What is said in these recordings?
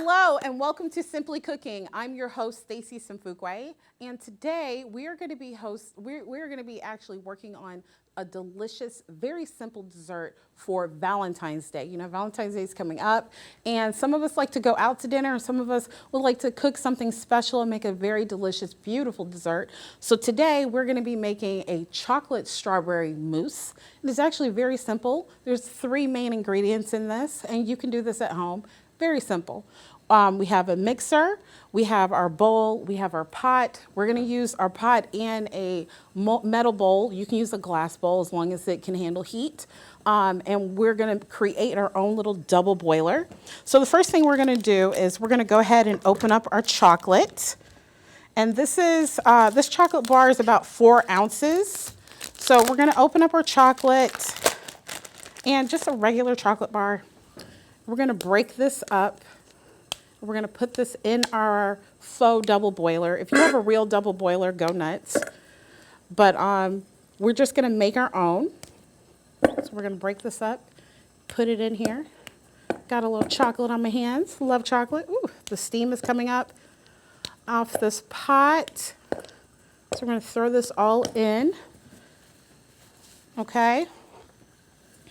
Hello and welcome to Simply Cooking. I'm your host Stacie Simfukwe, and today we are going to be actually working on a delicious, very simple dessert for Valentine's Day. You know, Valentine's Day is coming up, and some of us like to go out to dinner, and some of us would like to cook something special and make a very delicious, beautiful dessert. So today we're going to be making a chocolate strawberry mousse. It is actually very simple. There's 3 main ingredients in this, and you can do this at home. Very simple. We have a mixer, we have our bowl, we have our pot. We're going to use our pot in a metal bowl. You can use a glass bowl as long as it can handle heat. And we're going to create our own little double boiler. So the first thing we're going to do is we're going to go ahead and open up our chocolate. And this chocolate bar is about 4 ounces. So we're going to open up our chocolate and just a regular chocolate bar. We're going to break this up. We're going to put this in our faux double boiler. If you have a real double boiler, go nuts. But we're just going to make our own. So we're going to break this up, put it in here. Got a little chocolate on my hands. Love chocolate. Ooh, the steam is coming up off this pot. So we're going to throw this all in. Okay.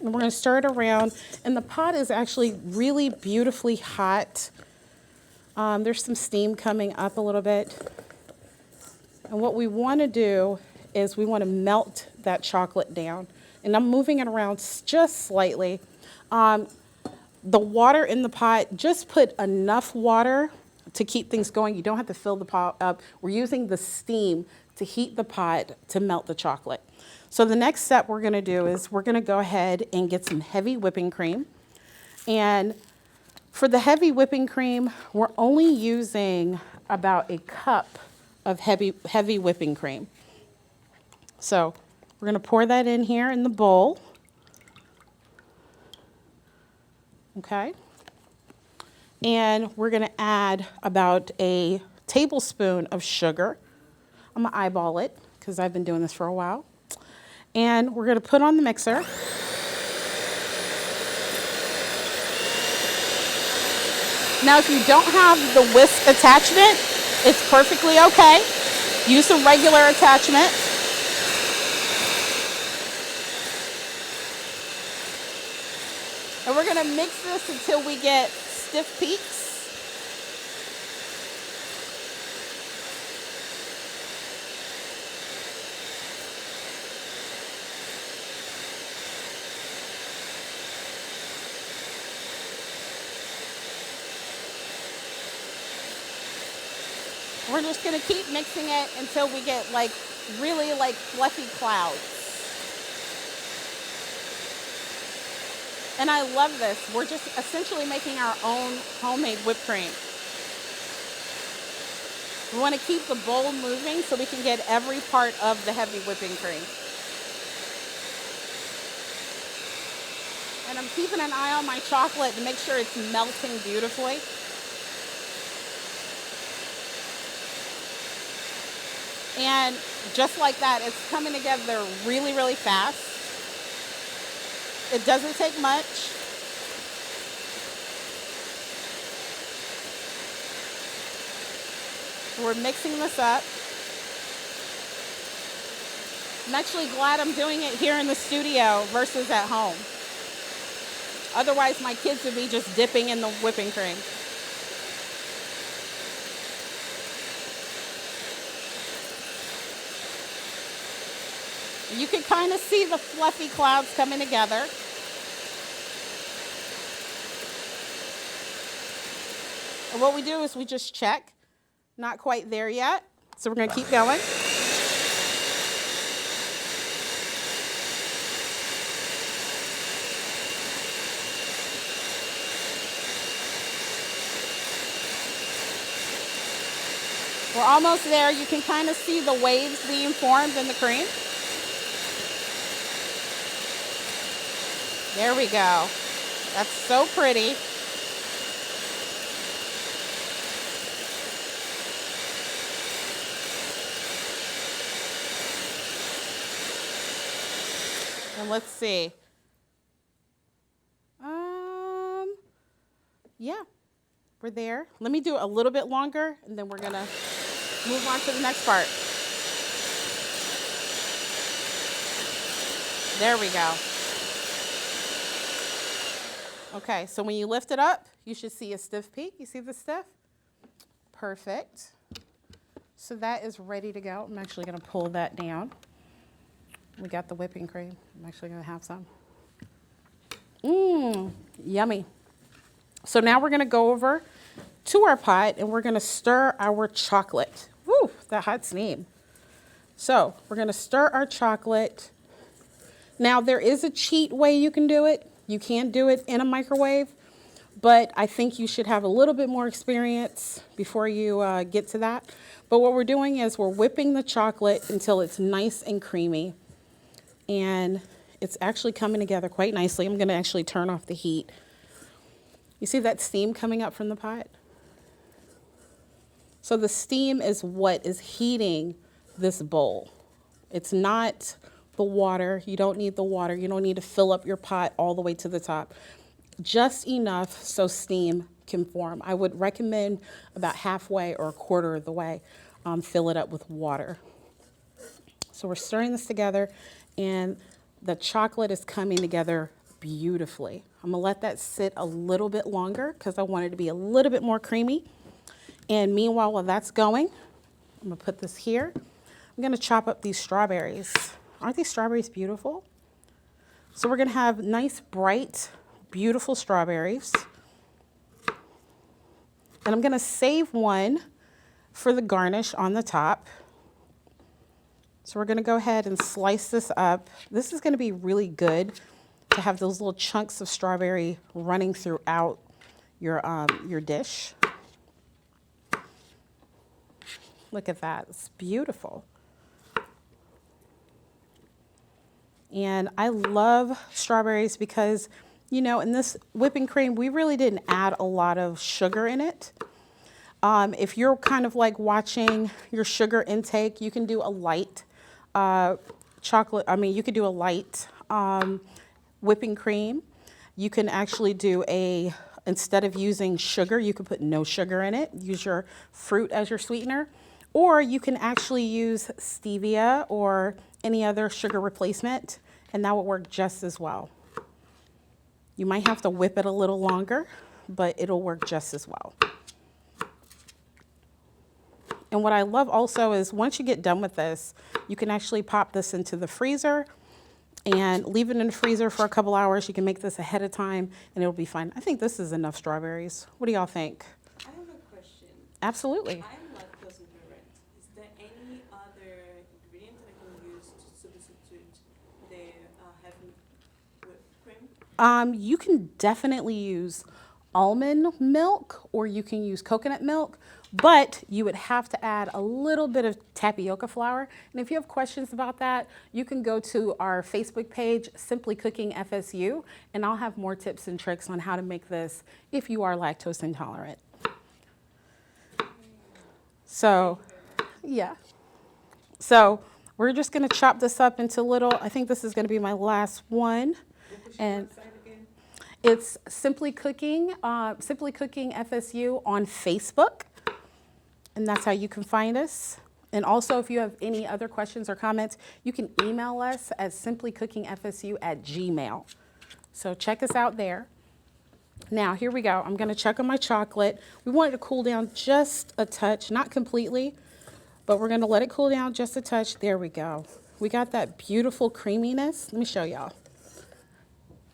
And we're going to stir it around. And the pot is actually really beautifully hot. There's some steam coming up a little bit. And what we want to do is we want to melt that chocolate down. And I'm moving it around just slightly. The water in the pot, just put enough water to keep things going. You don't have to fill the pot up. We're using the steam to heat the pot to melt the chocolate. So the next step we're going to do is we're going to go ahead and get some heavy whipping cream. And for the heavy whipping cream, we're only using about a cup of heavy whipping cream. So we're going to pour that in here in the bowl. Okay. And we're going to add about a tablespoon of sugar. I'm going to eyeball it because I've been doing this for a while. And we're going to put on the mixer. Now, if you don't have the whisk attachment, it's perfectly okay. Use a regular attachment. And we're going to mix this until we get stiff peaks. We're just going to keep mixing it until we get really fluffy clouds. And I love this. We're just essentially making our own homemade whipped cream. We want to keep the bowl moving so we can get every part of the heavy whipping cream. And I'm keeping an eye on my chocolate to make sure it's melting beautifully. And just like that, it's coming together really, really fast. It doesn't take much. We're mixing this up. I'm actually glad I'm doing it here in the studio versus at home. Otherwise, my kids would be just dipping in the whipping cream. You can kind of see the fluffy clouds coming together. And what we do is we just check. Not quite there yet. So we're going to keep going. We're almost there. You can kind of see the waves being formed in the cream. There we go. That's so pretty. And let's see. Yeah. We're there. Let me do a little bit longer, and then we're gonna move on to the next part. There we go. Okay, so when you lift it up, you should see a stiff peak. You see the stiff? Perfect. So that is ready to go. I'm actually gonna pull that down. We got the whipping cream. I'm actually gonna have some. Mmm, yummy. So now we're gonna go over to our pot and we're gonna stir our chocolate. Woo, that hot steam. So we're gonna stir our chocolate. Now there is a cheat way you can do it. You can do it in a microwave, but I think you should have a little bit more experience before you get to that. But what we're doing is we're whipping the chocolate until it's nice and creamy. And it's actually coming together quite nicely. I'm gonna actually turn off the heat. You see that steam coming up from the pot? So the steam is what is heating this bowl. It's not the water. You don't need the water. You don't need to fill up your pot all the way to the top. Just enough so steam can form. I would recommend about halfway or a quarter of the way, fill it up with water. So we're stirring this together and the chocolate is coming together beautifully. I'm gonna let that sit a little bit longer because I want it to be a little bit more creamy. And meanwhile, while that's going, I'm gonna put this here. I'm gonna chop up these strawberries. Aren't these strawberries beautiful? So we're gonna have nice, bright, beautiful strawberries. And I'm gonna save one for the garnish on the top. So we're gonna go ahead and slice this up. This is gonna be really good to have those little chunks of strawberry running throughout your dish. Look at that, it's beautiful. And I love strawberries because, you know, in this whipping cream, we really didn't add a lot of sugar in it. If you're kind of like watching your sugar intake, you can do a light you could do a light whipping cream. You can actually do instead of using sugar, you could put no sugar in it, use your fruit as your sweetener, or you can actually use stevia or any other sugar replacement, and that would work just as well. You might have to whip it a little longer, but it'll work just as well. And what I love also is once you get done with this, you can actually pop this into the freezer and leave it in the freezer for a couple hours. You can make this ahead of time and it'll be fine. I think this is enough strawberries. What do y'all think? I have a question. Absolutely. I'm lactose intolerant. Is there any other ingredient that I can use to substitute the heavy whipped cream? You can definitely use almond milk or you can use coconut milk, but you would have to add a little bit of tapioca flour. And if you have questions about that, you can go to our Facebook page, Simply Cooking FSU, and I'll have more tips and tricks on how to make this if you are lactose intolerant. So, yeah. So we're just gonna chop this up into little, I think this is gonna be my last one. And it's Simply Cooking FSU on Facebook. And that's how you can find us. And also, if you have any other questions or comments, you can email us at simplycookingfsu@gmail.com. So check us out there. Now, here we go. I'm going to check on my chocolate. We want it to cool down just a touch, not completely, but we're going to let it cool down just a touch. There we go. We got that beautiful creaminess. Let me show y'all.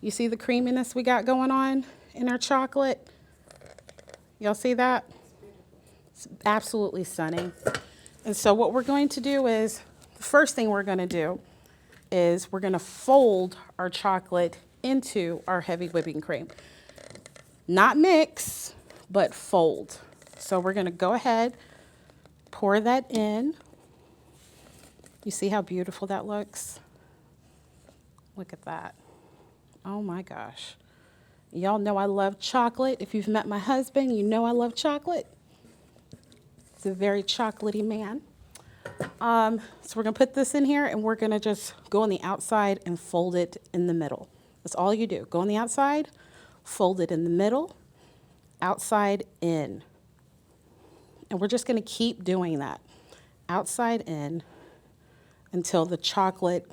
You see the creaminess we got going on in our chocolate? Y'all see that? It's absolutely stunning. And so what we're going to do is, the first thing we're going to do is we're going to fold our chocolate into our heavy whipping cream. Not mix, but fold. So we're going to go ahead, pour that in. You see how beautiful that looks? Look at that. Oh my gosh. Y'all know I love chocolate. If you've met my husband, you know I love chocolate. He's a very chocolatey man. So we're gonna put this in here and we're gonna just go on the outside and fold it in the middle. That's all you do. Go on the outside, fold it in the middle, outside in. And we're just going to keep doing that, outside in, until the chocolate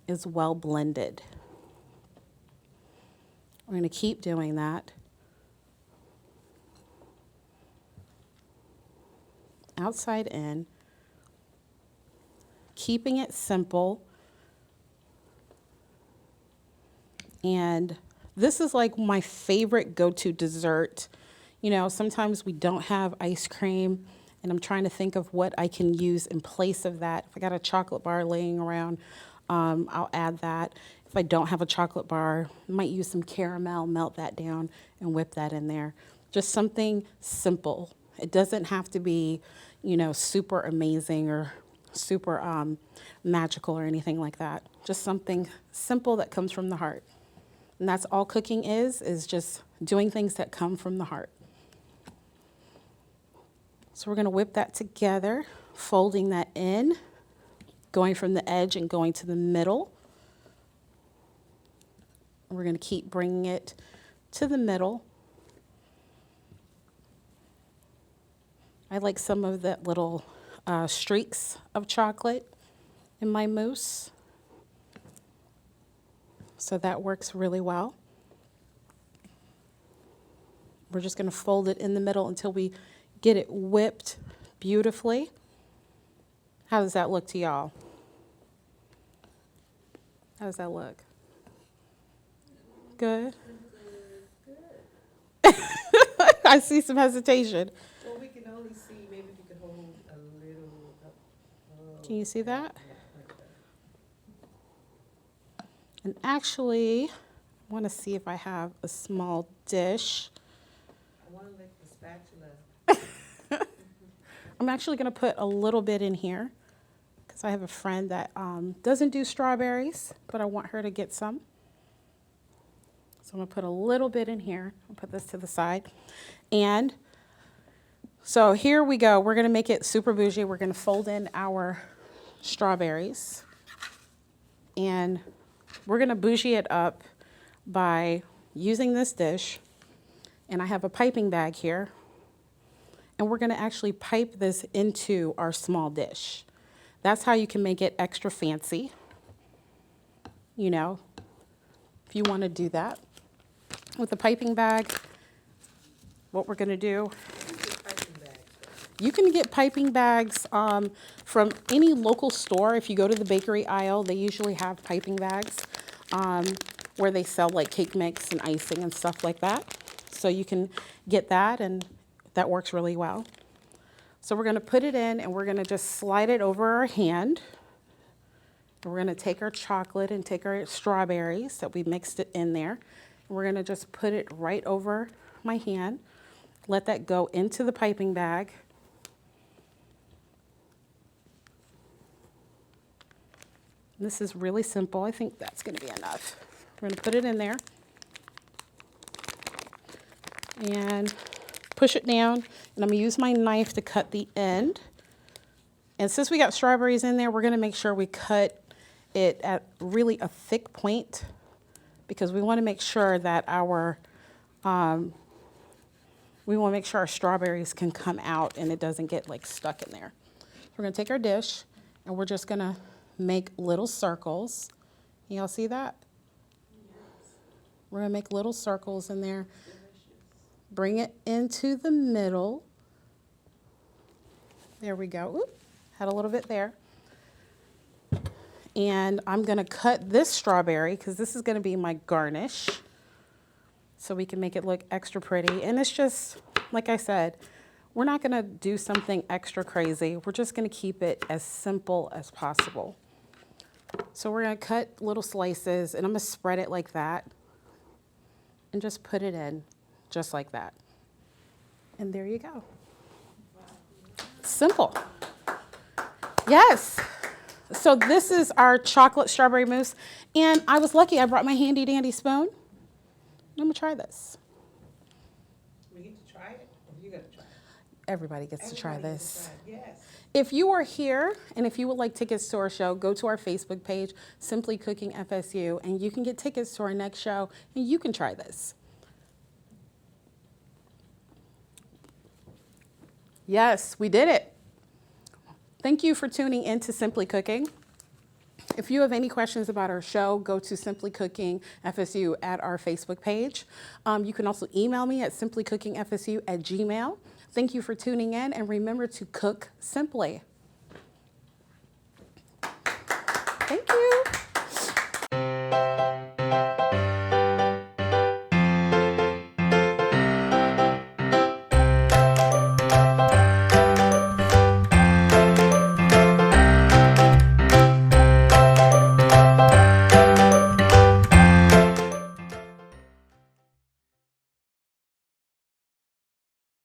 is well blended. We're going to keep doing that. Outside in, keeping it simple. And this is like my favorite go-to dessert. You know, sometimes we don't have ice cream, and I'm trying to think of what I can use in place of that. If I got a chocolate bar laying around, I'll add that. If I don't have a chocolate bar, I might use some caramel, melt that down, and whip that in there. Just something simple. It doesn't have to be, you know, super amazing or super magical or anything like that. Just something simple that comes from the heart. And that's all cooking is just doing things that come from the heart. So we're going to whip that together, folding that in, going from the edge and going to the middle. We're going to keep bringing it to the middle. I like some of that little streaks of chocolate in my mousse. So that works really well. We're just going to fold it in the middle until we get it whipped beautifully. How does that look to y'all? How does that look? Good? I see some hesitation. Well, we can only see, maybe if you could hold a little up. Can you see that? And actually, I want to see if I have a small dish. I want to lick the spatula. I'm actually going to put a little bit in here because I have a friend that doesn't do strawberries, but I want her to get some. So I'm going to put a little bit in here. I'll put this to the side. And so here we go. We're going to make it super bougie. We're going to fold in our strawberries. And we're going to bougie it up by using this dish. And I have a piping bag here. And we're going to actually pipe this into our small dish. That's how you can make it extra fancy. You know, if you want to do that. With the piping bag, what we're going to do, you can get piping bags from any local store. If you go to the bakery aisle, they usually have piping bags where they sell like cake mix and icing and stuff like that. So you can get that, and that works really well. So we're going to put it in, and we're going to just slide it over our hand. And we're going to take our chocolate and take our strawberries that we mixed it in there. We're going to just put it right over my hand, let that go into the piping bag. This is really simple. I think that's going to be enough. We're going to put it in there and push it down. And I'm going to use my knife to cut the end. And since we got strawberries in there, we're going to make sure we cut it at really a thick point, because we want to make sure that our strawberries can come out and it doesn't get like stuck in there. We're going to take our dish and we're just going to make little circles. Y'all see that? Yes. We're going to make little circles in there. Delicious. Bring it into the middle. There we go. Oop, had a little bit there. And I'm going to cut this strawberry because this is going to be my garnish, so we can make it look extra pretty. And it's just, like I said, we're not going to do something extra crazy. We're just going to keep it as simple as possible. So we're going to cut little slices, and I'm going to spread it like that and just put it in just like that. And there you go. Simple. Yes. So this is our chocolate strawberry mousse, and I was lucky I brought my handy dandy spoon. I'm gonna try this. We get to try it, or you got to try it? Everybody gets to try this. Gets to try it. Yes. If you are here and if you would like tickets to our show, go to our Facebook page, Simply Cooking FSU, and you can get tickets to our next show, and you can try this. Yes, we did it. Thank you for tuning in to Simply Cooking. If you have any questions about our show, go to Simply Cooking FSU at our Facebook page. You can also email me at simplycookingfsu@gmail.com. Thank you for tuning in, and remember to cook simply. Thank you.